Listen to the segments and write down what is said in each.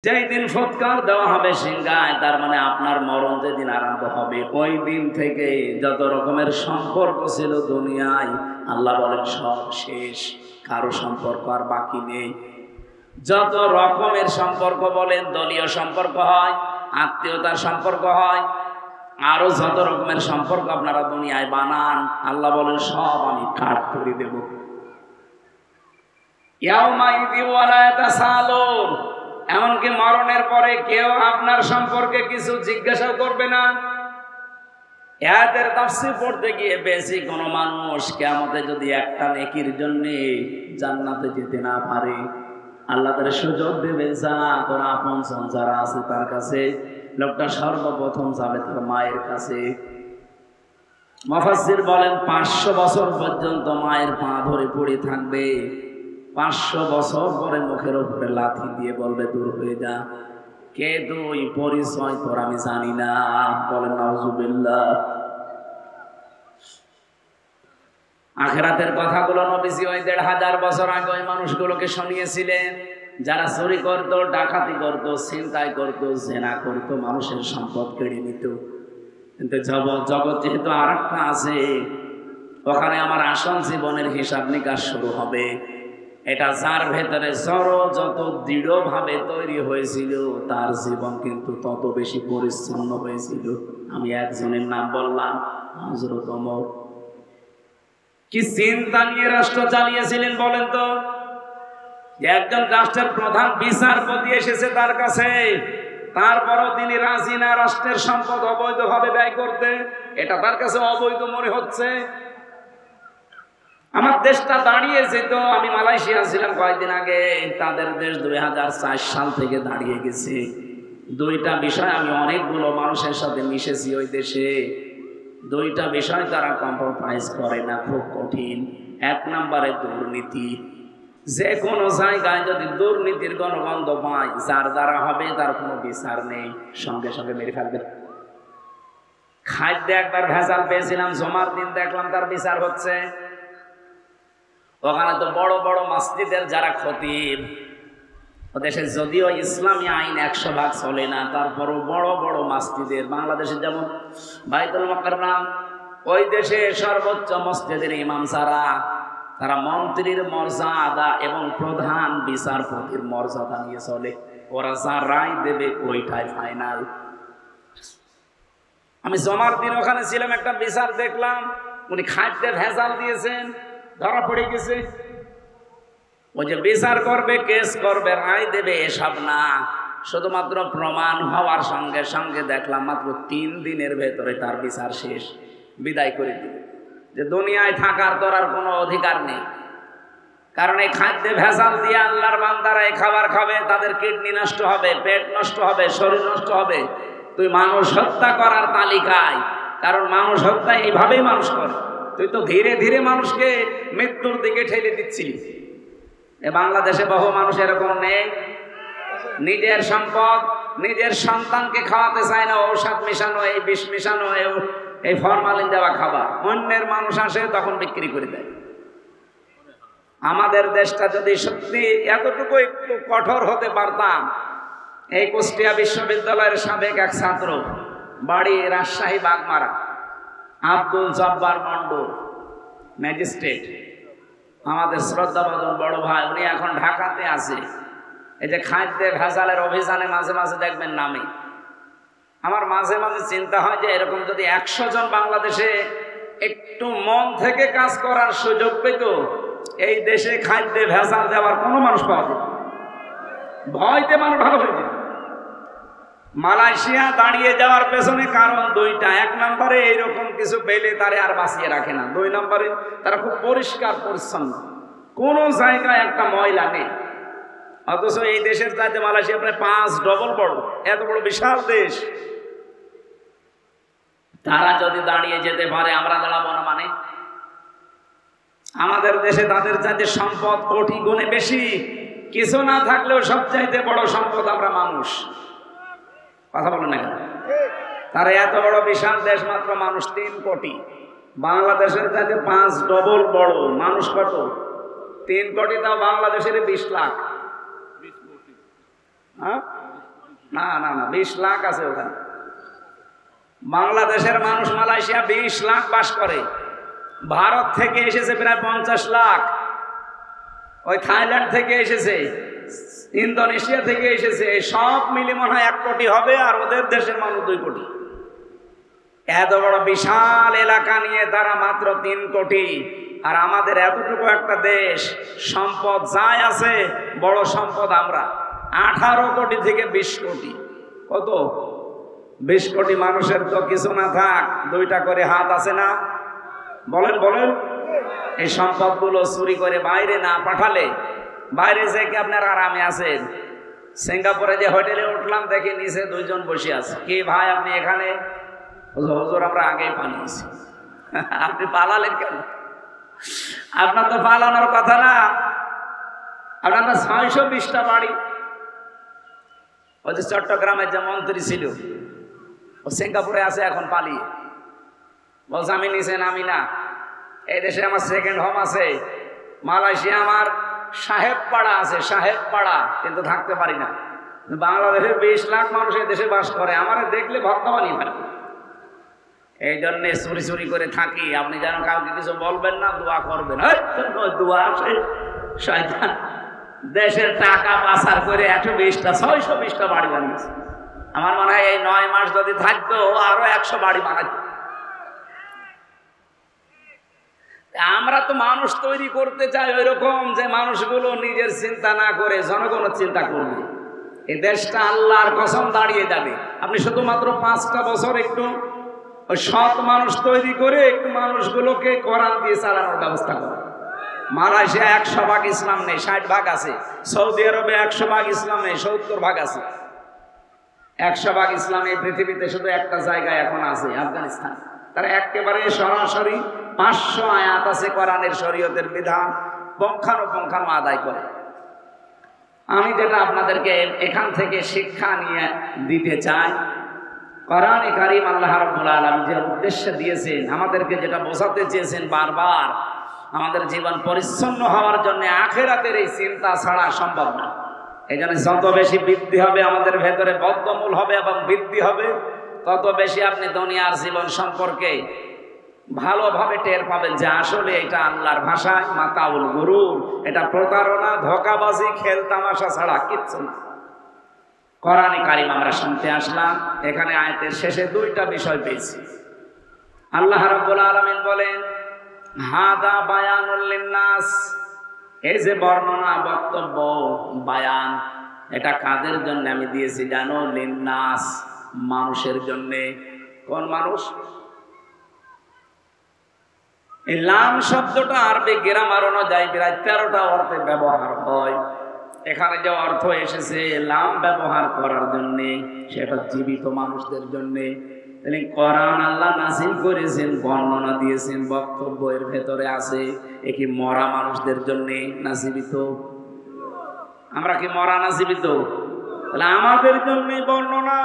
যেই দিন ফুৎকার দেওয়া হবে সিংহায়, তার মানে আপনার মরণ যেদিন আরম্ভ হবে, ওই দিন থেকে যত রকমের সম্পর্ক ছিল দুনিয়ায়, আল্লাহ বলেন সব শেষ, কারো সম্পর্ক আর বাকি নেই। যত রকমের সম্পর্ক বলেন, দলীয় সম্পর্ক হয়, আত্মীয়তার সম্পর্ক হয়, আরো যত রকমের সম্পর্ক আপনারা দুনিয়ায় বানান, আল্লাহ বলেন সব আমি কাট করে দেব। ইয়াউমাইযি ওয়ালা ইয়াতাসালুন, এমনকি মরণের পরে কেউ আপনার সম্পর্কে কিছু জিজ্ঞাসা করবে না। এদের তাফসীর পড়তে গিয়ে বেশি কোন মানুষ কিয়ামতে যদি একটা নেকির জন্য জান্নাতে যেতে না পারে, আল্লাহ তার সুযোগ দেবে, যা তোর আপনজন যারা আছে তার কাছে। লোকটা সর্বপ্রথম যাবে তার মায়ের কাছে। মুফাসসির বলেন 500 বছর পর্যন্ত মায়ের পা ধরে পড়ে থাকবে। 500 বছর পরে মুখের উপরে লাথি দিয়ে বলবে দূর হয়ে যা, কে তুই, পরিচয় তোর আমি জানি না। বলেন নাউজুবিল্লাহ। আখিরাতের কথাগুলো নবীজি ওই 1500 বছর আগে ওই মানুষগুলোকে শুনিয়েছিলেন, যারা চুরি করতো, ডাকাতি করতো, ছিনতাই করতো, জেনা করতো, মানুষের সম্পদ কেড়ে নিত। কিন্তু জগৎ যেহেতু আর একটা আছে, ওখানে আমার আসল জীবনের হিসাব নিকাশ শুরু হবে। এটা যার ভেতরে যত দৃঢ়ভাবে তৈরি হয়েছিল, তার জীবন কিন্তু তত বেশি পরিচ্ছন্ন হয়েছিল। আমি একজনের নাম বললাম, হযরত ওমর। কি চিন্তা নিয়ে রাষ্ট্র চালিয়েছিলেন বলেন তো? একজন রাষ্ট্রের প্রধান বিচারপতি এসেছে তার কাছে, তারপরও তিনি রাজি না রাষ্ট্রের সম্পদ অবৈধভাবে ব্যয় করতে। এটা তার কাছে অবৈধ মনে হচ্ছে। আমার দেশটা দাঁড়িয়েছে তো, আমি মালয়েশিয়া ছিলাম কয়েকদিন আগে, তাদের দেশ 2004 সাল থেকে দাঁড়িয়ে গেছে। দুইটা বিষয়, আমি অনেকগুলো মানুষের সাথে মিশেছি ওই দেশে, দুইটা বিষয় তারা কম্প্রোমাইজ করে না, খুব কঠিন। 1 নম্বরে দুর্নীতি। যে কোনো জায়গায় যদি দুর্নীতির গন্ধ পায়, যার দ্বারা হবে তার কোনো বিচার নেই, সঙ্গে সঙ্গে মেরে ফেলবে। খাদ্যে একবার ভেজাল পেয়েছিলাম, জমার দিন দেখলাম তার বিচার হচ্ছে। ওখানে তো বড় বড় মসজিদের যারা খতিব, দেশে যদিও ইসলামী আইন 100% চলে না, তারপরও বড় বড় মসজিদের, বাংলাদেশে যেমন বাইতুল মুকাররম, ওই দেশে সর্বোচ্চ মসজিদের ইমাম যারা, তারা মন্ত্রীর মর্যাদা এবং প্রধান বিচারপতির মর্যাদা নিয়ে চলে। ওরা যা রায় দেবে ওইটাই ফাইনাল। আমি জমার দিন ওখানে ছিলাম, একটা বিচার দেখলাম, উনি খাদ্যে ভেজাল দিয়েছেন, ধরা পড়ে গেছে। ওই যে বিচার করবে, কেস করবে, রায় দেবে, এসব না, শুধুমাত্র প্রমাণ হওয়ার সঙ্গে সঙ্গে দেখলাম মাত্র 3 দিনের ভেতরে তার বিচার শেষ, বিদায় করে দিবে। যে দুনিয়ায় থাকার তোর আর কোনো অধিকার নেই। কারণ এই খাদ্যে ভেজাল দিয়ে আল্লাহর বান্দারা এই খাবার খাবে, তাদের কিডনি নষ্ট হবে, পেট নষ্ট হবে, শরীর নষ্ট হবে। তুই মানুষ হত্যা করার তালিকায়, কারণ মানুষ হত্যা এইভাবেই মানুষ করে। তুই তো ধীরে ধীরে মানুষকে মৃত্যুর দিকে ঠেলে দিচ্ছিলি। এ বাংলাদেশে বহু মানুষ এরকম নেই, নিজের সম্পদ নিজের সন্তানকে খাওয়াতে চায় না, ঔষধ মিশানো, এই বিষ মিশানো, এই ফরমালিন দেওয়া খাবার। অন্যের মানুষ আসে তখন বিক্রি করে দেয়। আমাদের দেশটা যদি সত্যি এতটুকু একটু কঠোর হতে পারতাম। এই কুষ্টিয়া বিশ্ববিদ্যালয়ের সাবেক এক ছাত্র, বাড়ি রাজশাহী বাগমারা, আব্দুল জব্বার মন্ডল, ম্যাজিস্ট্রেট, আমাদের শ্রদ্ধাভাজন বড় ভাই, উনি এখন ঢাকাতে আছে। এই যে খাদ্যে ভেজালের অভিযানে মাঝে মাঝে দেখবেন নামে। আমার মাঝে মাঝে চিন্তা হয় যে এরকম যদি 100 জন বাংলাদেশে একটু মন থেকে কাজ করার সুযোগ পেত, এই দেশে খাদ্যে ভেজাল দেওয়ার কোনো মানুষ পাওয়া যেত। ভয়তে মানুষ ভালো হয়ে যেত। মালয়েশিয়া দাঁড়িয়ে যাওয়ার পেছনে কারণ 2টা। 1 নম্বরে এইরকম কিছু পেলে তারে আর বাঁচিয়ে রাখে না। 2 নম্বরে তারা খুব পরিষ্কার পরিচ্ছন্ন, কোনো জায়গায় একটা ময়লা নেই। অথচ এই দেশের চাইতে মালয়েশিয়া প্রায় 5 ডবল বড়, এত বড় বিশাল দেশ। তারা যদি দাঁড়িয়ে যেতে পারে, আমরা দাঁড়াবো না মানে? আমাদের দেশে তাদের চাইতে সম্পদ কোটি গুণে বেশি। কিছু না থাকলেও সবচাইতে বড় সম্পদ আমরা মানুষ। কথা বলেন না কেন? তারা এত বড় বিশাল দেশ, মাত্র মানুষ 3 কোটি। বাংলাদেশের চাইতে 5 ডবল বড়। মানুষ কত? 3 কোটি, তাও বাংলাদেশের 20 লাখ। না না না, 20 লাখ আছে ওখানে। বাংলাদেশের মানুষ মালয়েশিয়া 20 লাখ বাস করে। ভারত থেকে এসেছে প্রায় 50 লাখ, ওই থাইল্যান্ড থেকে এসেছে, ইন্দোনেশিয়া থেকে এসেছে, সব মিলে মনে হয় 1 কোটি হবে, আর ওদের দেশের মানুষ 2 কোটি। এত বড় বিশাল এলাকা নিয়ে তারা মাত্র 3 কোটি, আর আমাদের এতটুকু একটা দেশ, সম্পদ যাই আছে, বড় সম্পদ আমরা 18 কোটি থেকে 20 কোটি। কত? 20 কোটি মানুষের তো কিছু না থাক 2টা করে হাত আছে না? বলেন বলেন। এই সম্পদগুলো চুরি করে বাইরে না পাঠালে, বাইরে যে কি আপনার আরামে আছেন? সিঙ্গাপুরে যে হোটেলে উঠলাম, দেখি নিচে 2 জন বসে আছে। কি ভাই আপনি এখানে? হুজুর আমরা আগেই পালিয়েছি। আপনি পালালেন কেন? আপনার তো পালানোর কথা না, আপনার তো 620টা বাড়ি। ওই যে চট্টগ্রামের যে মন্ত্রী ছিল, ও সিঙ্গাপুরে আছে এখন পালিয়ে, বলছে আমি নিচে নামি না, এই দেশে আমার 2nd হোম আছে। মালয়েশিয়া আমার সাহেব পাড়া আছে, সাহেব পাড়া, কিন্তু থাকতে পারি না। বাংলাদেশের 20 লাখ মানুষ এই দেশে বাস করে, আমার দেখলে ভক্তা বানিয়ে ফেলে। এই জন্যে চুরি চুরি করে থাকি। আপনি যেন কাউকে কিছু বলবেন না, দোয়া করবেন। দোয়া আসে শয়তান দেশের টাকা পাচার করে 120টা 620টা বাড়ি বানিয়েছে। আমার মনে হয় এই 9 মাস যদি থাকতো আরো 100 বাড়ি বানাইতো। আমরা তো মানুষ তৈরি করতে চাই ওইরকম যে মানুষগুলো নিজের চিন্তা না করে জনগণের চিন্তা করবে। এই দেশটা আল্লাহর কসম দাঁড়িয়ে যাবে। আপনি শুধুমাত্র 5টা বছর একটু ওই সৎ মানুষ তৈরি করে একটু মানুষগুলোকে কোরআন দিয়ে চালানোর ব্যবস্থা করেন। মালয়েশিয়া 100 ভাগ ইসলাম নেই, 60 ভাগ আছে। সৌদি আরবে 100 ভাগ ইসলাম নেই, 70 ভাগ আছে। 100 ভাগ ইসলাম এই পৃথিবীতে শুধু একটা জায়গায় এখন আছে, আফগানিস্তান। তারা একেবারে সরাসরি 500 আয়াত আছে কোরআনের, শরীয়তের বিধান পঙ্খানুপুঙ্খানু আদায় করে। আমি যেটা আপনাদেরকে এখান থেকে শিক্ষা নিয়ে দিতে চাই, কোরআনে কারীম আল্লাহ রাব্বুল আলামিন যে উদ্দেশ্যে দিয়েছেন, আমাদেরকে যেটা বোঝাতে চেয়েছেন বারবার, আমাদের জীবন পরিচ্ছন্ন হওয়ার জন্য আখিরাতের এই চিন্তা ছাড়া সম্ভব না। এই জন্য যত বেশি বৃদ্ধি হবে আমাদের ভেতরে, বদ্ধমূল হবে এবং বৃদ্ধি হবে, তত বেশি আপনি দুনিয়ার জীবন সম্পর্কে ভালোভাবে টের পাবেন যে আসলে এটা আল্লাহর ভাষায় মাতাউল গুরুর, এটা প্রতারণা, ধোঁকাবাজি, খেল তামাশা ছাড়া কিচ্ছু না। কোরআনে কারীম আমরা শুনতে আসলাম, এখানে আয়াতের শেষে 2টা বিষয় পেয়েছি। আল্লাহ রাব্বুল আলামিন বলেন হাদা বায়ানুল লিন্নাস, এই যে বর্ণনা, বক্তব্য, বায়ান, এটা কাদের জন্য আমি দিয়েছি জানো? লিন্নাস, মানুষের জন্য। কোন মানুষ? এই লাম শব্দটা আরবি গ্রামার অনুযায়ী প্রায় 13টা অর্থে ব্যবহার হয়। এখানে যে অর্থ এসেছে লাম ব্যবহার করার জন্য, সেটা জীবিত মানুষদের জন্য। কোরআন আল্লাহ নাযিল করেছেন, বর্ণনা দিয়েছেন, বক্তব্য এর ভেতরে আছে। এ কি মরা মানুষদের জন্য না জীবিত? আমরা কি মরা না জীবিত? তাহলে আমাদের জন্য বর্ণনা।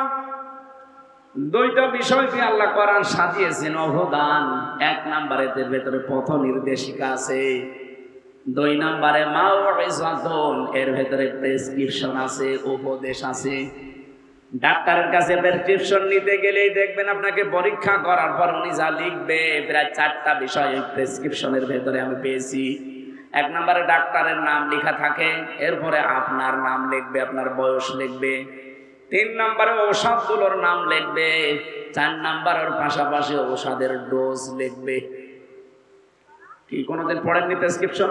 2টা বিষয় দিয়ে আল্লাহ কোরআন সাজিয়েছেন, অবদান। 1 নম্বরে এর ভেতরে পথ নির্দেশিকা আছে, 2 নম্বরে মাউইযাতুন, এর ভেতরে প্রেসক্রিপশন আছে, উপদেশ আছে। ডাক্তারের কাছে প্রেসক্রিপশন নিতে গেলেই দেখবেন আপনাকে পরীক্ষা করার পর উনি যা লিখবে, প্রায় 4টা বিষয় ওই প্রেসক্রিপশনের ভেতরে আমি পেয়েছি। 1 নম্বরে ডাক্তারের নাম লেখা থাকে, এরপরে আপনার নাম লিখবে, আপনার বয়স লিখবে। 3 নম্বরে ঔষধগুলোর নাম লিখবে। 4 নম্বরের পাশাপাশি ঔষধের ডোজ লিখবে। কি কোনোদিন পড়েননি প্রেসক্রিপশন?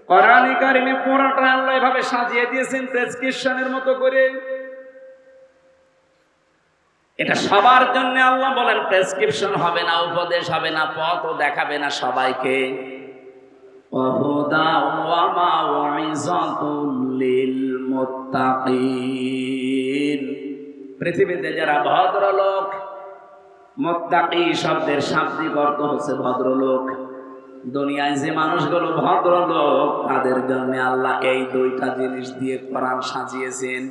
কোরআনে কারিমে পুরোটা আল্লাহ এভাবে সাজিয়ে দিয়েছেন প্রেসক্রিপশনের মতো করে। এটা সবার জন্য আল্লাহ বলেন প্রেসক্রিপশন হবে না, উপদেশ হবে না, পথও দেখাবে না সবাইকে। ওয়াহুদা ওয়া মাউইযাতুল লিল মুত্তাকিন, পৃথিবীতে যারা ভদ্রলোক, মুত্তাকি শব্দের শাব্দিক অর্থ হচ্ছে ভদ্রলোক। দুনিয়ায় যে মানুষগুলো ভদ্রলোক, তাদের জন্য আল্লাহ এই 2টা জিনিস দিয়ে কোরআন সাজিয়েছেন,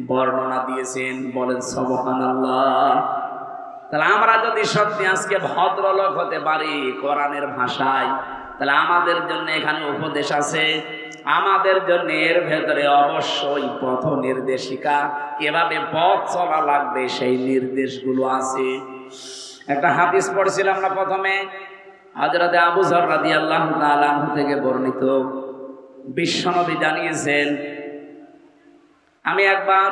বর্ণনা দিয়েছেন। বলেন সুবহানাল্লাহ। তাহলে আমরা যদি সত্যি আজকে ভদ্রলোক হতে পারি কোরআনের ভাষায়, তাহলে আমাদের জন্য এখানে উপদেশ আছে, আমাদের জন্য এর ভেতরে অবশ্যই পথ নির্দেশিকা, কিভাবে পথ চলা লাগবে সেই নির্দেশগুলো আছে। একটা হাদিস পড়ছিলাম না প্রথমে, হযরত আবু যর রাদিয়াল্লাহু তাআলা আনহু থেকে বর্ণিত। বিশ্বনবী জানিয়েছেন, আমি একবার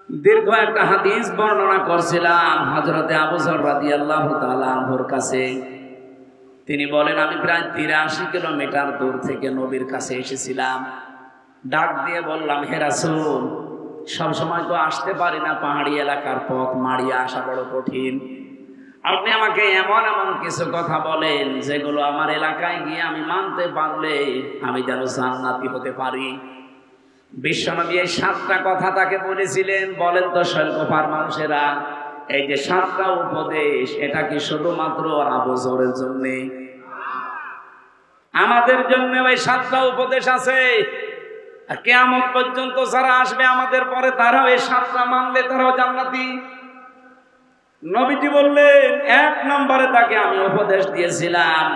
দীর্ঘ একটা হাদিস বর্ণনা করছিলাম হযরত আবু যর রাদিয়াল্লাহু তাআলা আনহুর কাছে। তিনি বলেন, আমি প্রায় ৮৩ কিলোমিটার দূর থেকে নবীর কাছে এসেছিলাম। ডাক দিয়ে বললাম, হে রাসূল, সবসময় তো আসতে পারি না, পাহাড়ি এলাকার পথ মাড়িয়ে আসা বড় কঠিন। আপনি আমাকে এমন এমন কিছু কথা বলেন যেগুলো আমার এলাকায় গিয়ে আমি মানতে পারলে আমি যেন জান্নাতি হতে পারি। বিশ্বনবী এই ৭টা কথা তাকে বলেছিলেন। বলেন তো শৈলকুপার মানুষেরা, এই যে ৭টা উপদেশ, এটা কি শুধুমাত্র আবু যরের জন্য? আমাদের জন্য ওই ৭টা উপদেশ আছে। আর কিয়ামত পর্যন্ত যারা আসবে আমাদের পরে, তারাও এই 7টা মানলে তারাও জান্নাতি। নবীজি বললেন, ১ নম্বরে তাকে আমি উপদেশ দিয়েছিলাম,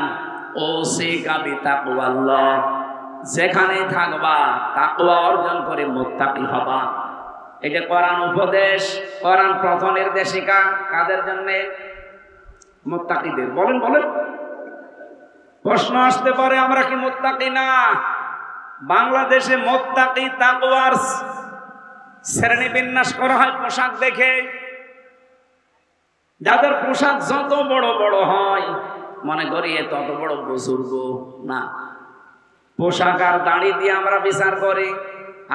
ওসিকা বিতাকওয়াল্লাহ, যেখানে থাকবা তাকওয়া অর্জন করে মুত্তাকি হবা। এই যে কোরআন উপদেশ, কোরআন পথ নির্দেশিকা কাদের জন্য? মুত্তাকিদের। বলেন বলেন। প্রশ্ন আসতে পারে, আমরা কি মুত্তাকি না? বাংলাদেশে মুত্তাকি তাকওয়ার শ্রেণী বিন্যাস করা হয় পোশাক দেখে। যাদের পোশাক যত বড় বড় হয় মনে করি তত বড় বুজুর্গ না। পোশাক আর দাড়ি দিয়ে আমরা বিচার করি।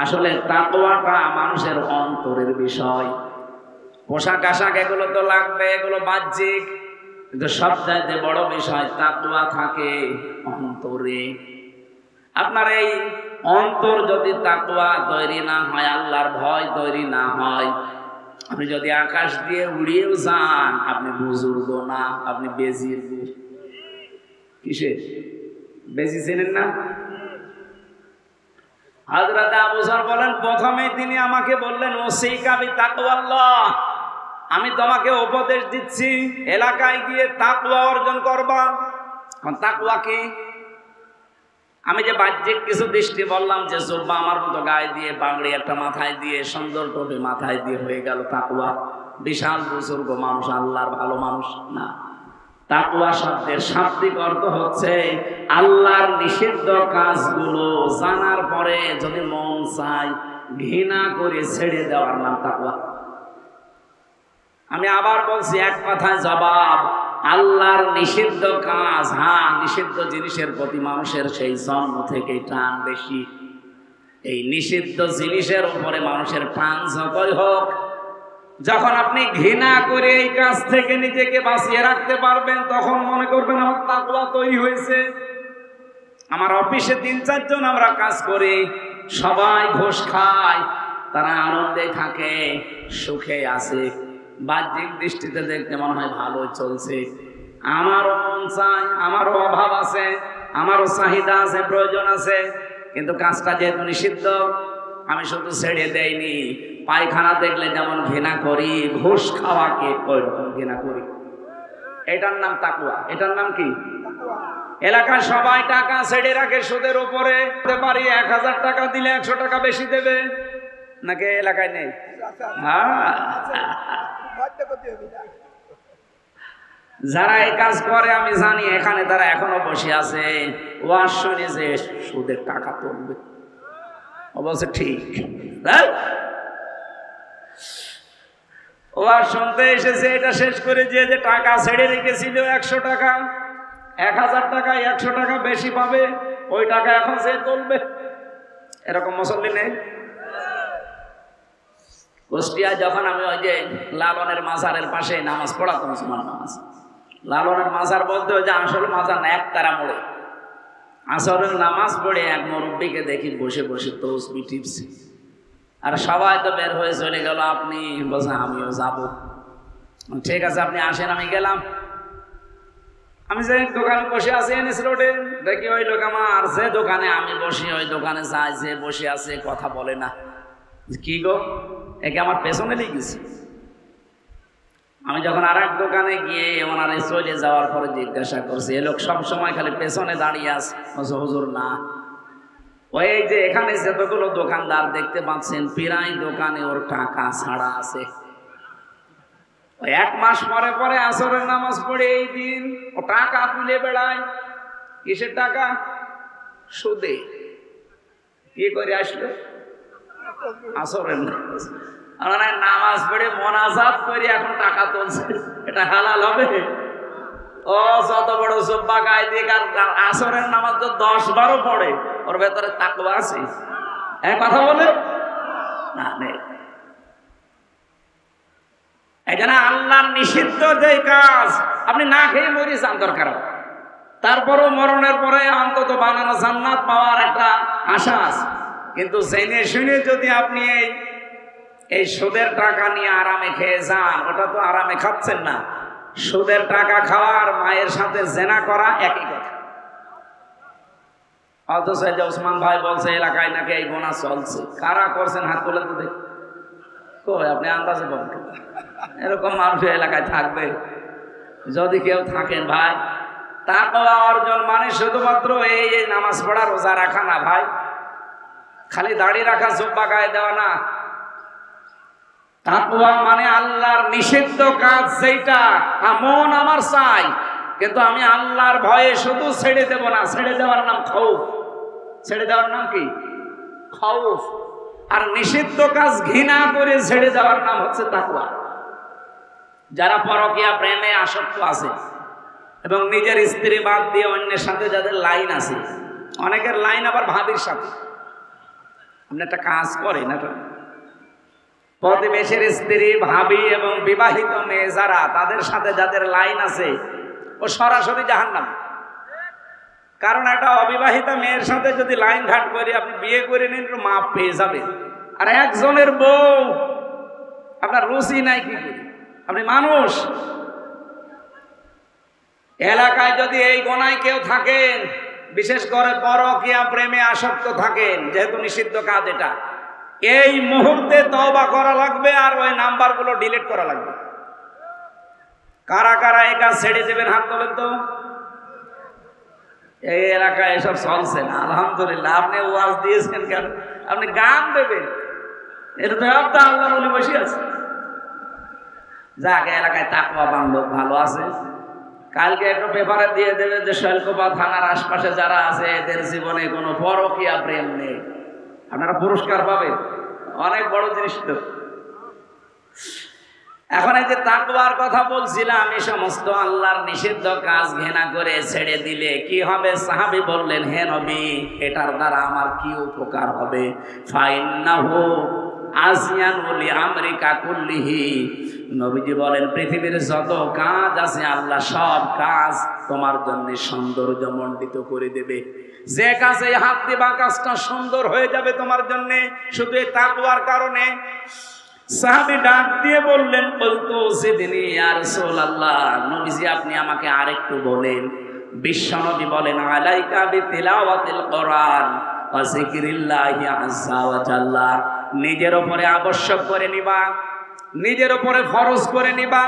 আসলে তাকওয়াটা মানুষের অন্তরের বিষয়। পোশাক আশাক এগুলো তো লাগবে, এগুলো বাহ্যিক, কিন্তু সবচাইতে বড় বিষয় তাকওয়া থাকে অন্তরে। আপনার এই অন্তর যদি তাকওয়া তৈরি না হয়, আল্লাহর ভয় তৈরি না হয়, আপনি যদি আকাশ দিয়ে উড়িয়েও যান, আপনি বুজুর্গ না, আপনি বেজির। কিসে বেজি চেনেন না? হযরত আবু যর বলেন, প্রথমে তিনি আমাকে বললেন, ওসিকা বিতাকওয়াল্লাহ, আমি তোমাকে উপদেশ দিচ্ছি এলাকায় গিয়ে তাকওয়া অর্জন করবা। তাকওয়া কি? আমি যে বাহ্যিক কিছু দৃষ্টি বললাম, যে জুব্বা আমার মতো গায়ে দিয়ে, পাগড়ি একটা মাথায় দিয়ে, সুন্দর টুপি মাথায় দিয়ে হয়ে গেল তাকওয়া, বিশাল বুজুর্গ মানুষ, আল্লাহর ভালো মানুষ না। তাকওয়া শব্দের শাব্দিক অর্থ হচ্ছে আল্লাহর নিষিদ্ধ কাজগুলো জানার পরে যদি মন চায় ঘৃণা করে ছেড়ে দেওয়ার নাম তাকওয়া। আমি আবার বলছি, এক কথায় জবাব, আল্লাহর নিষিদ্ধ কাজ, হ্যাঁ, নিষিদ্ধ জিনিসের প্রতি মানুষের সেই জন্ম থেকে টান বেশি। এই নিষিদ্ধ জিনিসের উপরে মানুষের টান যতই হোক, যখন আপনি ঘৃণা করে এই কাজ থেকে নিজেকে বাঁচিয়ে রাখতে পারবেন, তখন মনে করবেন আমার তাকওয়া তৈরি হয়েছে। আমার অফিসে ৩-৪ জন আমরা কাজ করি, সবাই ঘুষ খায়, তারা আনন্দে থাকে, সুখে আছে, বাহ্যিক দৃষ্টিতে দেখতে মনে হয় ভালো চলছে। আমারও মন চায়, আমারও অভাব আছে, আমারও চাহিদা আছে, প্রয়োজন আছে, কিন্তু কাজটা যেহেতু নিষিদ্ধ, আমি শুধু ছেড়ে দেইনি। পায়খানা দেখলে যেমন ঘৃণা করি, ঘুষ খাওয়াকে ওই রকম ঘৃণা করি। এটার নাম তাকওয়া। এটার নাম কি? এলাকার সবাই টাকা ছেড়ে রাখে সুদের উপরে। পারি ১০০০ টাকা দিলে ১০০ টাকা বেশি দেবে, নাকি এলাকায় নেই? হ্যাঁ, যারা এই কাজ করে আমি জানি, এখানে তারা এখনো বসে আছে, ওয়াজ শুনে যে সুদের টাকা তুলবে। অবশ্য ঠিক, ওয়াজ শুনতে এসেছে, এটা শেষ করে যে টাকা ছেড়ে রেখেছিল ১০০ টাকা, ১০০০ টাকায় ১০০ টাকা বেশি পাবে, ওই টাকা এখন সে তুলবে। এরকম মুসল্লি নেই? কুষ্টিয়ায় যখন আমি ওই যে লালনের মাজারের পাশে নামাজ পড়াতাম, মুসলমান নামাজ, লালনের মাজার বলতে ওই যে আসল মাজার না, একতারা মোড়ে আসরের নামাজ পড়ে এক মুরব্বীকে দেখি বসে বসে তসবিহ টিপছে। আর সবাই তো বের হয়ে চলে গেল, আপনি বলছেন আমিও যাব। ঠিক আছে, আপনি আসেন, আমি গেলাম। আমি যে দোকানে বসে আছি এনএস রোডে, দেখি ওই লোক আমার যে দোকানে আমি বসি ওই দোকানে যায়, যে বসে আছে কথা বলে না। কি গো, একে আমার পেছনে লেগেছে। আমি যখন আর এক দোকানে গিয়ে ওনারে চলে যাওয়ার পরে জিজ্ঞাসা করছি, এ লোক সবসময় খালি পেছনে দাঁড়িয়ে আছে? হুজুর না, ওই যে এখানে যতগুলো দোকানদার দেখতে পাচ্ছেন প্রায় দোকানে ওর টাকা ছাড়া আছে। ওই 1 মাস পরে পরে আসরের নামাজ পড়ে এই দিন ও টাকা তুলে বেড়ায়। কিসের টাকা? সুদে। কি করে আসলো? আসরের নামাজ। নামাজ পড়ে মোনাজাত করে এখন টাকা তুলছে, এটা হালাল হবে? ও যত বড় জব্বা গায়ে দিক আর আসরের নামাজ তো 10-12 পড়ে, ওর ভেতরে তাকওয়া আছে? কথা বলে না নেই। এখানে আল্লাহর নিষিদ্ধ যে কাজ, আপনি না খেয়ে মরে যান দরকার, তারপরও মরণের পরে অন্তত বানানো জান্নাত পাওয়ার একটা আশা আছে। কিন্তু জেনে শুনে যদি আপনি এই সুদের টাকা নিয়ে আরামে খেয়ে যান, ওটা তো আরামে খাচ্ছেন না। সুদের টাকা খাওয়ার মায়ের সাথে জেনা করা একই কথা। অথচ যে ওসমান ভাই বলছে এলাকায় নাকি এই গোনা চলছে, কারা করছেন হাত তুলে তো দেখ। কই আপনি আন্দাজে বলেন, এরকম মানুষ এলাকায় থাকবে? যদি কেউ থাকেন ভাই, তাকওয়া অর্জন মানে শুধুমাত্র এই নামাজ পড়া রোজা রাখা না ভাই, খালি দাড়ি রাখা জুব্বা গায়ে দেওয়া না। তাকওয়া মানে আল্লাহর নিষিদ্ধ কাজ যেটা মন আমার চাই, কিন্তু আমি আল্লাহর ভয়ে শুধু ছেড়ে দেব না। ছেড়ে দেওয়ার নাম খৌফ। ছেড়ে দেওয়ার নাম কি? খৌফ। আর নিষিদ্ধ কাজ ঘৃণা করে ছেড়ে দেওয়ার নাম হচ্ছে তাকওয়া। যারা পরকীয়া প্রেমে আসক্ত আছে এবং নিজের স্ত্রী বাদ দিয়ে অন্যের সাথে যাদের লাইন আছে, অনেকের লাইন আবার ভাবির সাথে। আপনি একটা কাজ করেন, প্রতিবেশীর স্ত্রী, ভাবি এবং বিবাহিত মেয়ে যারা, তাদের সাথে যাদের লাইন আছে ও সরাসরি জাহান্নাম। কারণ একটা অবিবাহিত মেয়ের সাথে যদি লাইন ঘাট করে আপনি বিয়ে করে নিন, মাপ পেয়ে যাবে। আর একজনের বউ আপনার রুচি নাই কি করে? আপনি মানুষ। এলাকায় যদি এই গোনায় কেউ থাকেন, বিশেষ করে পরকীয়া প্রেমে আসক্ত থাকেন, যেহেতু নিষিদ্ধ কাজ এটা, এই মুহূর্তে তওবা করা লাগবে আর ওই নাম্বারগুলো ডিলিট করা লাগবে। কারা কারা এই কাজ ছেড়ে দেবেন হাত তোলেন তো। এই এলাকায় এসব চলছে না, আলহামদুলিল্লাহ। আপনি ওয়াজ দিয়েছেন কেন? আপনি গান দেবেন, এটা তো সব তো আল্লাহর ওলি বসে আছে। যাক, এলাকায় তাকওয়া বান্ধব ভালো আছে। কালকে একটু পেপারে দিয়ে দেবে যে শৈলকুপা থানার আশপাশে যারা আছে এদের জীবনে কোনো পরকীয়া প্রেম নেই, আপনারা পুরস্কার পাবেন। অনেক বড় জিনিস তো। এখন এই যে তাকওয়ার কথা বলছিলাম, এই সমস্ত আল্লাহর নিষিদ্ধ কাজ ঘৃণা করে ছেড়ে দিলে কি হবে? সাহাবী বললেন, হে নবী, এটার দ্বারা আমার কি উপকার হবে? ফাইন্নাহু আজিয়ানু লিআমরিকা কুল্লিহি। নবীজি বলেন, পৃথিবীর যত কাজ আছে আল্লাহ সব কাজ তোমার জন্য সৌন্দর্যমণ্ডিত করে দেবে। যে কাজে হাত দিবা কাজটা সুন্দর হয়ে যাবে তোমার জন্য, শুধু এই তাকওয়ার কারণে। সাহাবী ডাক দিয়ে বললেন, বলতো জিদনি ইয়া রাসূলুল্লাহ, নবীজি আপনি আমাকে আরেকটু বলেন। বিশ্বনবী বলেন, আলাইকা বিতিলাওয়াতিল কোরআন ওয়া যিকরিল্লাহি আযজা ওয়া জাল্লা। নিজের উপরে আবশ্যক করে নিবা, নিজের উপরে ফরজ করে নিবা,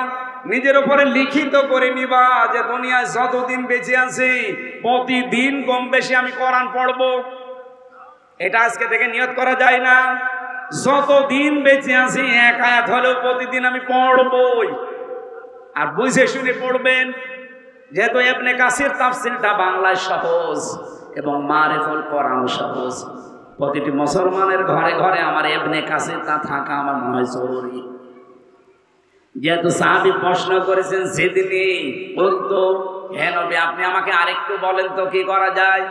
নিজের উপরে লিখিত করে নিবা যে দুনিয়ায় যতদিন বেঁচে আছি প্রতিদিন কম বেশি আমি কোরআন পড়বো। এটা আজকে থেকে নিয়ত করা যায় না। যতদিন বেঁচে আছি এক আয়াত হলেও প্রতিদিন আমি পড়বই। আর বুঝে শুনে পড়বেন, যেহেতু ইবনে কাসির তাফসীরটা বাংলায় সহজ এবং মারিফুল কোরআন সহজ। প্রতিটি মুসলমানের ঘরে ঘরে আমার ইবনে কাসিরটা থাকা আমার মনে হয় জরুরি। যেহেতু সাহাবী প্রশ্ন করেছেন, সেদিনই বলতো, হে নবী আপনি আমাকে আরেকটু বলেন তো কি করা যায়?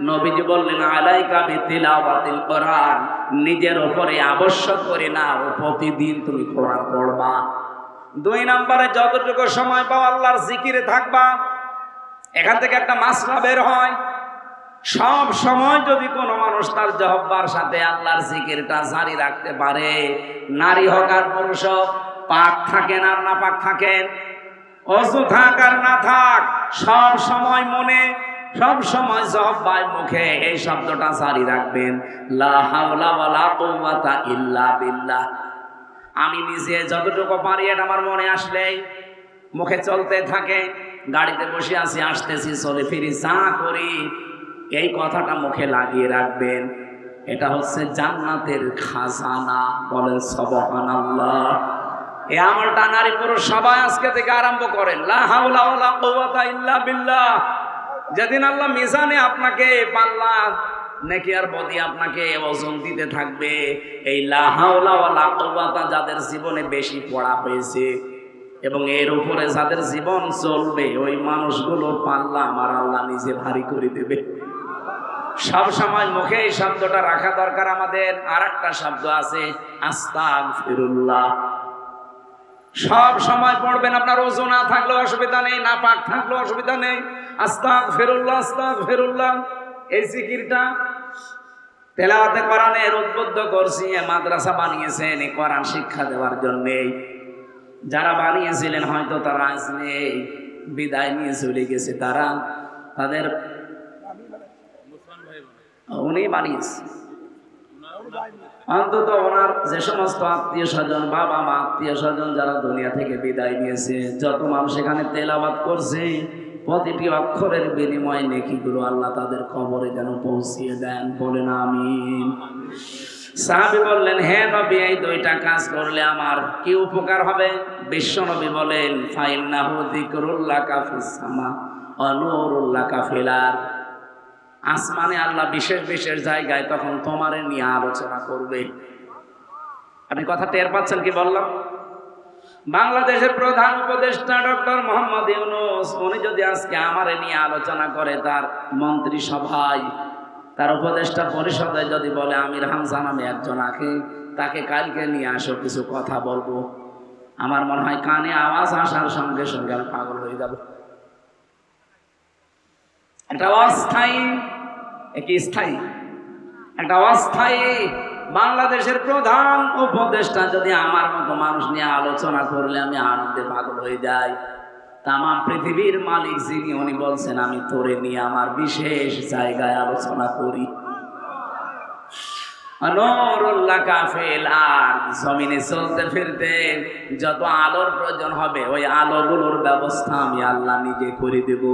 নবীজি বললেন, আলাইকা বিতিলাওয়াতিল কোরআন, নিজের উপরে আবশ্যক করে নাও, প্রতিদিন তুমি কোরআন পড়বা। 2 নম্বরে যতটুকু সময় পাও আল্লাহর জিকিরে থাকবা। এখান থেকে একটা মাসলা বের হয়, সব সময় যদি কোনো মানুষ তার জহব্বার সাথে আল্লাহর জিকিরটা জারি রাখতে পারে, নারী হোক আর পুরুষ হোক, পাক থাকেন আর না পাক থাকেন, অযু থাক আর না থাক, সব সময় মনে, সব সময় জহব্বায় মুখে এই শব্দটা জারি রাখবেন, লা হাওলা ওয়ালা কুওয়াতা ইল্লা বিল্লাহ। আমি নিজে যতটুকু পারি এটা আমার মনে আসলেই মুখে চলতে থাকে। গাড়িতে বসে আছি, আসতেছি, চলে ফিরি, যা করি এই কথাটা মুখে লাগিয়ে রাখবেন। এটা হচ্ছে জান্নাতের খাজানা। বলেন সুবহানাল্লাহ। এই আমলটা নারী পুরুষ সবাই আজকে থেকে আরম্ভ করেন। লা হাওলা ওয়ালা কুওয়াতা ইল্লা বিল্লাহ। যেদিন আল্লাহ মিজানে আপনাকে পাল্লা নেকি আর বদি আপনাকে ওজন দিতে থাকবে, এই লা হাওলা ওয়ালা কুওয়াতা যাদের জীবনে বেশি পড়া হয়েছে এবং এর উপরে যাদের জীবন চলবে, ওই মানুষগুলোর পাল্লা আমার আল্লাহ নিজে ভারী করে দেবে। সব সময় মুখে এই শব্দটা রাখা দরকার আমাদের। আর একটা শব্দ আছে আস্তাগফিরুল্লাহ। সব সময় পড়বেন, আপনার ওযু না থাকলেও অসুবিধা নেই, না পাক থাকলেও অসুবিধা নেই। আস্তাগফিরুল্লাহ আস্তাগফিরুল্লাহ। এই জিকিরটা তেলাওয়াতে কোরআনের উদ্বুদ্ধ করছি। মাদ্রাসা বানিয়েছেন এই কোরআন শিক্ষা দেওয়ার জন্য। যারা বানিয়েছিলেন হয়তো তারা আজ নেই, বিদায় নিয়ে চলে গেছে। তারা তাদের উনি বানিয়েছে, অন্তত ওনার যে সমস্ত আত্মীয় স্বজন, বাবা মা আত্মীয় স্বজন যারা দুনিয়া থেকে বিদায় নিয়েছে, যত মানুষ এখানে তেলাওয়াত করছে, প্রতিটি অক্ষরের বিনিময়ে নেকিগুলো আল্লাহ তাদের কবরে যেন পৌঁছিয়ে দেন। বলেন আমিন। সাহাবী বললেন, হে নবী, এই দুইটা কাজ করলে আমার কি উপকার হবে? বিশ্ব নবী বলেন, ফাইন্নাহু যিকরুল্লাকা ফিস সামা ওয়া নূরুল্লাকা ফিল আরদ। আসমানে আল্লাহ বিশেষ বিশেষ জায়গায় তখন তোমারে নিয়ে আলোচনা করবে। আপনি কথা টের পাচ্ছেন কি বললাম? বাংলাদেশের প্রধান উপদেষ্টা ডক্টর মোহাম্মদ ইউনূস, উনি যদি আজকে আমারে নিয়ে আলোচনা করে তার মন্ত্রিসভায়, তার উপদেষ্টা পরিষদে যদি বলে আমির হামজা নামে একজন আছে, তাকে কালকে নিয়ে আসো, কিছু কথা বলবো, আমার মনে হয় কানে আওয়াজ আসার সঙ্গে সঙ্গে আমি পাগল হয়ে যাব। একটা অস্থায়ী, একটি স্থায়ী, একটা অস্থায়ী বাংলাদেশের প্রধান উপদেষ্টা যদি আমার মতো মানুষ নিয়ে আলোচনা করলে আমি আনন্দে পাগল হয়ে যাই। তামাম পৃথিবীর মালিক যিনি, উনি বলছেন আমি তোরে নিয়ে আমার বিশেষ জায়গায় আলোচনা করি। নূরুল্লাকা ফিল আরদ। জমিনে চলতে ফিরতে যত আলোর প্রয়োজন হবে, ওই আলোগুলোর ব্যবস্থা আমি আল্লাহ নিজে করে দেব।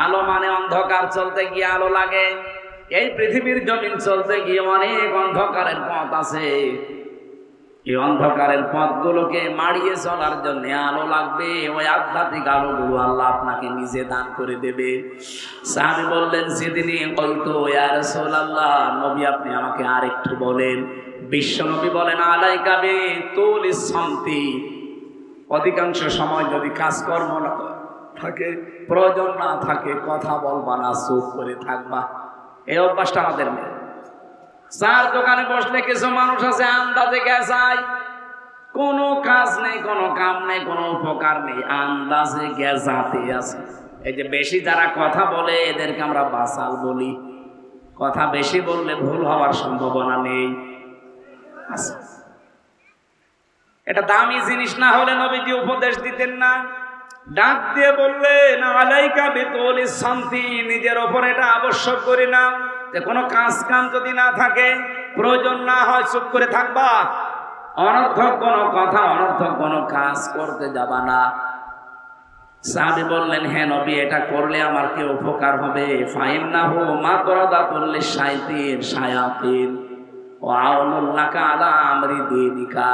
আলো মানে অন্ধকার, চলতে গিয়ে আলো লাগে। এই পৃথিবীর জমিন চলতে গিয়ে অনেক অন্ধকারের পথ আছে। এই অন্ধকারের পথগুলোকে মাড়িয়ে চলার জন্য আলো লাগবে। ওই আধ্যাত্মিক আলোগুলো আল্লাহ আপনাকে নিজে দান করে দেবে। সাহাবী বললেন, সেদিনই বলতো, ইয়া রাসূলুল্লাহ, নবী আপনি আমাকে আরেকটু বলেন। বিশ্ব নবী বলেন, আলাইকা বিতুলিস সামতি। অধিকাংশ সময় যদি কাজকর্ম না থাকে, প্রয়োজন না থাকে, কথা বলবা না, চুপ করে থাকবা। এই অভ্যাসটা আমাদের নেই। চার দোকানে বসলে কিছু মানুষ আছে আন্দাজে গেছায়, কোনো কাজ নেই, কোনো কাম নেই, কোনো উপকার নেই, আন্দাজে গেছাতে আছে। এই যে বেশি যারা কথা বলে এদেরকে আমরা বাসাল বলি। কথা বেশি বললে ভুল হওয়ার সম্ভাবনা নেই। এটা দামি জিনিস না হলে নবীজি উপদেশ দিতেন না। ডাক দিয়ে বললেন, আলাইকা বিতুলিস সামতি। নিজের ওপর এটা আবশ্যক করি না যে কোনো কাজ কাম যদি না থাকে, প্রয়োজন না হয়, চুপ করে থাকবা। অনর্থক কোনো কথা, অনর্থক কোনো কাজ করতে যাবা না। সাহাবী বললেন, হে নবী, এটা করলে আমার কি উপকার হবে? ফাইন্নাহু মাতরাদাতুল লিশায়াতিন ওয়া আউনুল লাকা আলা আমরি দীনিকা।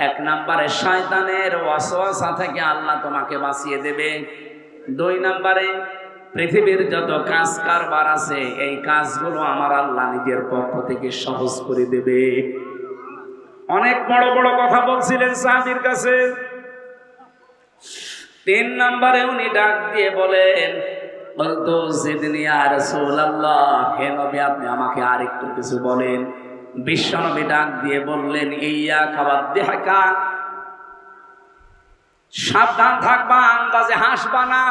এক নম্বরে শয়তানের ওয়াসওয়াসা থেকে আল্লাহ তোমাকে বাঁচিয়ে দেবে। দুই নম্বরে পৃথিবীর যত কাজ কারবার আছে, এই কাজগুলো আমার আল্লাহ নিজের পক্ষ থেকে সহজ করে দেবে। অনেক বড় বড় কথা বলছিলেন সাহাবীর কাছে। তিন নম্বরে উনি ডাক দিয়ে বলেন, বলতো সেদিন ইয়া রাসূলুল্লাহ, হে নবী আপনি আমাকে আরেকটু কিছু বলেন। বিশ্বনবী ডাক দিয়ে বললেন, ইয়াকা ওয়াদ্দিহাকা। সাবধান থাকবা, আন্দাজে হাসবা না।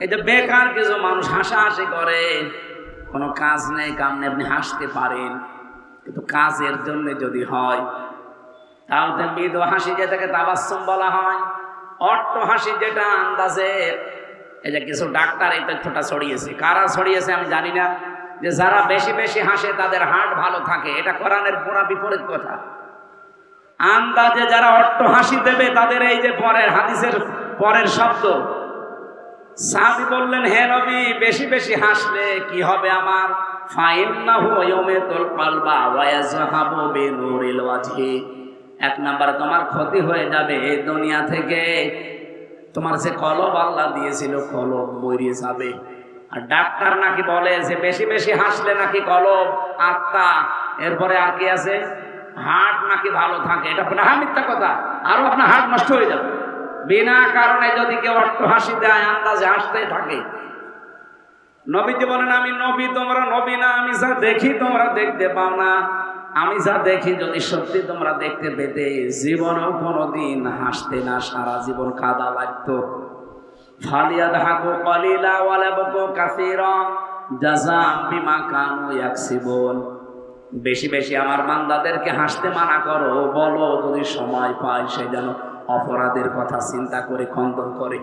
এই যে বেকার কিছু মানুষ হাসাহাসি করে, কোনো কাজ নেই, কাম নেই, আপনি হাসতে পারেন, কিন্তু কাজের জন্য যদি হয় তাহলে মৃদু হাসি, যেটাকে তাবাসসুম বলা হয়, অট্ট হাসি যেটা আন্দাজে। এই যে কিছু ডাক্তার এই তথ্যটা ছড়িয়েছে, কারা ছড়িয়েছে আমি জানি না, যে যারা বেশি বেশি হাসে তাদের হার্ট ভালো থাকে। এটা কোরআনের পুরা বিপরীত কথা। আন্দাজে যারা অট্ট হাসি দেবে তাদের এই যে পরের হাদিসের পরের শব্দ। সাহাবী বললেন, হে নবী, বেশি বেশি হাসলে কি হবে আমার? ফাইন্নাহু ইয়াউমাতুল কলবা ওয়া ইয়াযহাবু বিনুরিল ওয়াজহি। এক নাম্বার তোমার ক্ষতি হয়ে যাবে এই দুনিয়া থেকে, তোমার যে কলব আল্লাহ দিয়েছিল কলব মরে যাবে। আর ডাক্তার নাকি বলে যে বেশি বেশি হাসলে নাকি কলব, আত্মা, এরপরে আর কি আছে, হার্ট নাকি ভালো থাকে। এটা মিথ্যা কথা, আরো আপনার হার্ট নষ্ট হয়ে যাবে। বিনা কারণে যদি কেউ অট্ট হাসি দেয়, আন্দাজে হাসতেই থাকে। নবীজি বলেন আমি নবী, তোমরা নবী না। আমি যা দেখি তোমরা দেখতে পাও না। আমি যা দেখি যদি সত্যি তোমরা দেখতে পেতে, জীবনেও কোনোদিন হাসতে না, সারা জীবন কাদা লাগতো। ফালিয়াদহাকু কালিলা ওয়া লাবকু কাসীরা জাযাআম বিমা কানু ইয়াকসিবুন। বেশি বেশি আমার বান্দাদেরকে হাসতে মানা করো, বলো যদি সময় পায় সে যেন অপরাধের কথা চিন্তা করে খণ্ডন করে।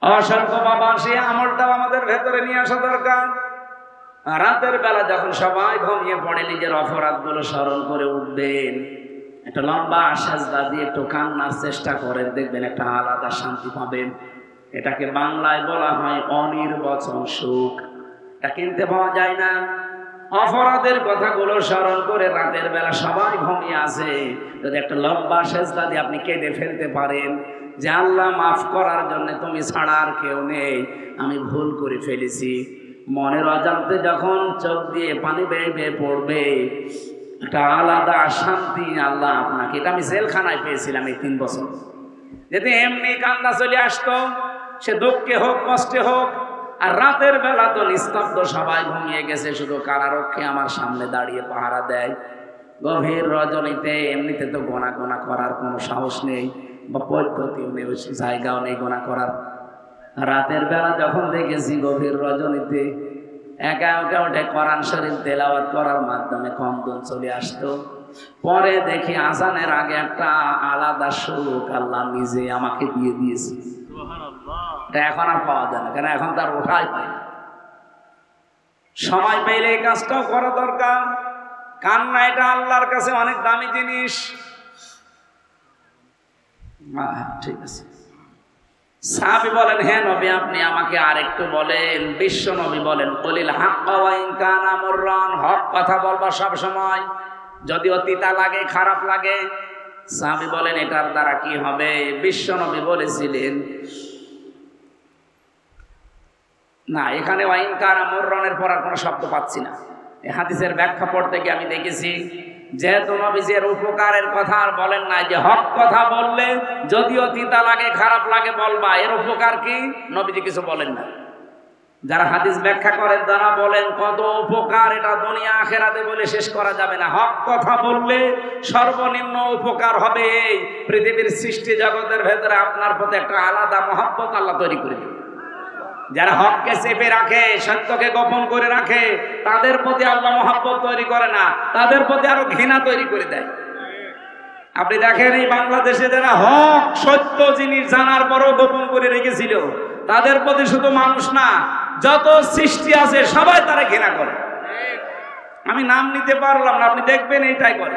অসংখ্য বাবা, সেই আমলটাও আমাদের ভেতরে নিয়ে আসা দরকার। রাতের বেলা যখন সবাই ঘুমিয়ে পড়ে, নিজের অপরাধগুলো স্মরণ করে উঠবেন, একটা লম্বা সাজদা দিয়ে একটু কান্নার চেষ্টা করেন, দেখবেন একটা আলাদা শান্তি পাবেন। এটাকে বাংলায় বলা হয় অনির্বচন সুখ। এটা কিনতে পাওয়া যায় না। অপরাধের কথাগুলো স্মরণ করে রাতের বেলা সবাই ঘুমিয়ে আছে, যদি একটা লম্বা সাজদা দিয়ে আপনি কেঁদে ফেলতে পারেন যে আল্লাহ মাফ করার জন্য তুমি ছাড়া আর কেউ নেই, আমি ভুল করে ফেলেছি। মনের অজান্তে যখন চোখ দিয়ে পানি বেয়ে বেয়ে পড়বে, একটা আলাদা শান্তি আল্লাহ আপনাকে। এটা আমি জেলখানায় পেয়েছিলাম এই 3 বছর। যদি এমনি কান্না চলে আসতো, সে দুঃখে হোক কষ্টে হোক। আর রাতের বেলা তো নিস্তব্ধ, সবাই ঘুমিয়ে গেছে, শুধু কারারক্ষী আমার সামনে দাঁড়িয়ে পাহারা দেয়। গভীর রজনীতে এমনিতে তো গোনা করার কোনো সাহস নেই বা পদ্ধতিও নেই, জায়গাও নেই গোনা করার। রাতের বেলা যখন দেখেছি গভীর রজনীতে একা একা উঠে কোরআন শরীফ তেলাওয়াত করার মাধ্যমে কন্দন চলে আসতো। পরে দেখি আজানের আগে একটা আলাদা সুখ আল্লাহ নিজে আমাকে দিয়ে দিয়েছে। এটা এখন আর পাওয়া যায় না, কেন এখন তার ওঠাই পায় না। সময় পেলে এই কাজটাও করা দরকার। কান্না এটা আল্লাহর কাছে অনেক দামি জিনিস। ঠিক আছে। সাহাবী বলেন, হে নবী আপনি আমাকে আরেকটু বলেন। বিশ্ব নবী বলেন, কলিল হাক্কা ওয়া ইন কানা মুররান, হক কথা বলবা সব সময়, যদিও তিতা লাগে, খারাপ লাগে। সাহাবী বলেন এটার দ্বারা কি হবে? বিশ্ব নবী বলেছিলেন না, এখানে ওয়া ইন কানা মুররানের পর আর কোনো শব্দ পাচ্ছি না। এই হাদিসের ব্যাখ্যা পড়তে গিয়ে আমি দেখেছি, যেহেতু নবীজির উপকারের কথা আর বলেন না, যে হক কথা বললে যদিও তিতা লাগে খারাপ লাগে বলবা, এর উপকার কি, নবীজি কিছু বলেন না। যারা হাদিস ব্যাখ্যা করেন তারা বলেন কত উপকার, এটা দুনিয়া আখেরাতে বলে শেষ করা যাবে না। হক কথা বললে সর্বনিম্ন উপকার হবে এই পৃথিবীর সৃষ্টি জগতের ভেতরে আপনার প্রতি একটা আলাদা মহব্বত আল্লাহ তৈরি করে দেবে। যারা হককে চেপে রাখে, সত্যকে গোপন করে রাখে, তাদের প্রতি আল্লাহ মহব্বত তৈরি করে না, তাদের প্রতি আরো ঘৃণা তৈরি করে দেয়। আপনি দেখেন এই বাংলাদেশে যারা হক সত্য জিনিস জানার পরও গোপন করে রেখেছিল, তাদের প্রতি শুধু মানুষ না, যত সৃষ্টি আছে সবাই তারা ঘৃণা করে। আমি নাম নিতে পারলাম না, আপনি দেখবেন এইটাই করে।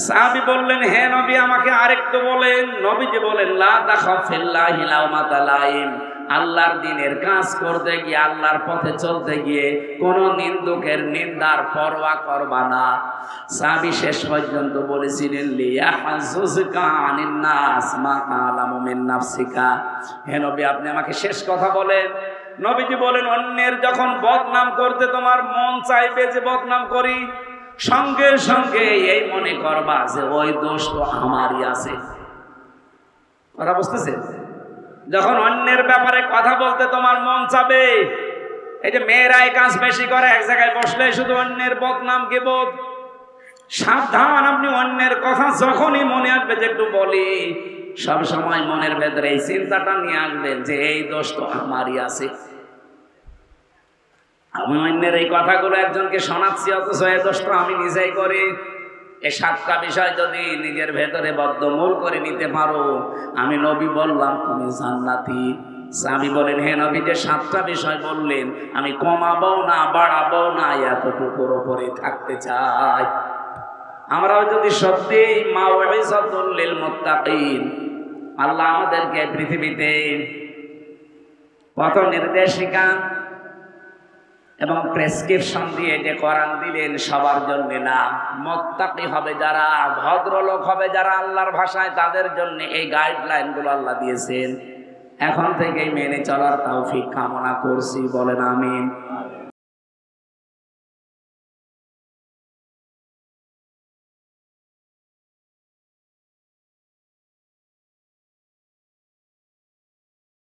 সাহাবী বললেন, হে নবী আমাকে আরেকটু বলেন। নবীজি বলেন, লা তাখাফ ফিল্লাহি লাওমাতা লাইম, আল্লাহর দ্বীনের কাজ করতে গিয়ে, আল্লাহর পথে চলতে গিয়ে কোন নিন্দুকের নিন্দার পরোয়া করবা না। সাহাবী শেষ পর্যন্ত বলেছিলেন, লিয়াহজুজকা আনিন নাস মা তাআলামু মিন নাফসিকা। হে নবী আপনি আমাকে শেষ কথা বলেন। নবীজি বলেন, অন্যের যখন বদনাম করতে তোমার মন চাইবে যে বদনাম করি, সঙ্গে সঙ্গে এই মনে করবা যে ওই দোষ তো আমারই আছে। কথা বুঝতেছে? যখন অন্যের ব্যাপারে কথা বলতে তোমার মন চাবে, এই যে মেয়েরা এই কাজ বেশি করে, এক জায়গায় বসলে শুধু অন্যের বদনাম গিবত, সাবধান। আপনি অন্যের কথা যখনই মনে আসবে যে একটু বলি, সব সময় মনের ভেতরে এই চিন্তাটা নিয়ে আসবেন যে এই দোষ তো আমারই আছে। আমি অন্যের এই কথাগুলো একজনকে শোনাচ্ছি, অথচ এই দোষটা আমি নিজেই করি। এই 7টা বিষয় যদি নিজের ভেতরে বদ্ধমূল করে নিতে পারো, আমি নবী বললাম তুমি জান্নাতি। সাহাবী বলেন, হে নবী যে 7টা বিষয় বললেন, আমি কমাবো না বাড়াবো না, এতটুকুর উপরে থাকতে চাই। আমরাও যদি সত্যি মাউইযাতুল লিল মুত্তাকিন, আল্লাহ আমাদেরকে পৃথিবীতে পথ নির্দেশিকা, এবং প্রেসক্রিপশন দিয়ে যে কোরআন দিলেন সবার জন্য না, মুত্তাকি হবে যারা, ভদ্রলোক হবে যারা, আল্লাহর ভাষায় তাদের জন্য এই গাইডলাইনগুলো আল্লাহ দিয়েছেন। এখন থেকেই মেনে চলার তৌফিক কামনা করছি, বলেন আমিন।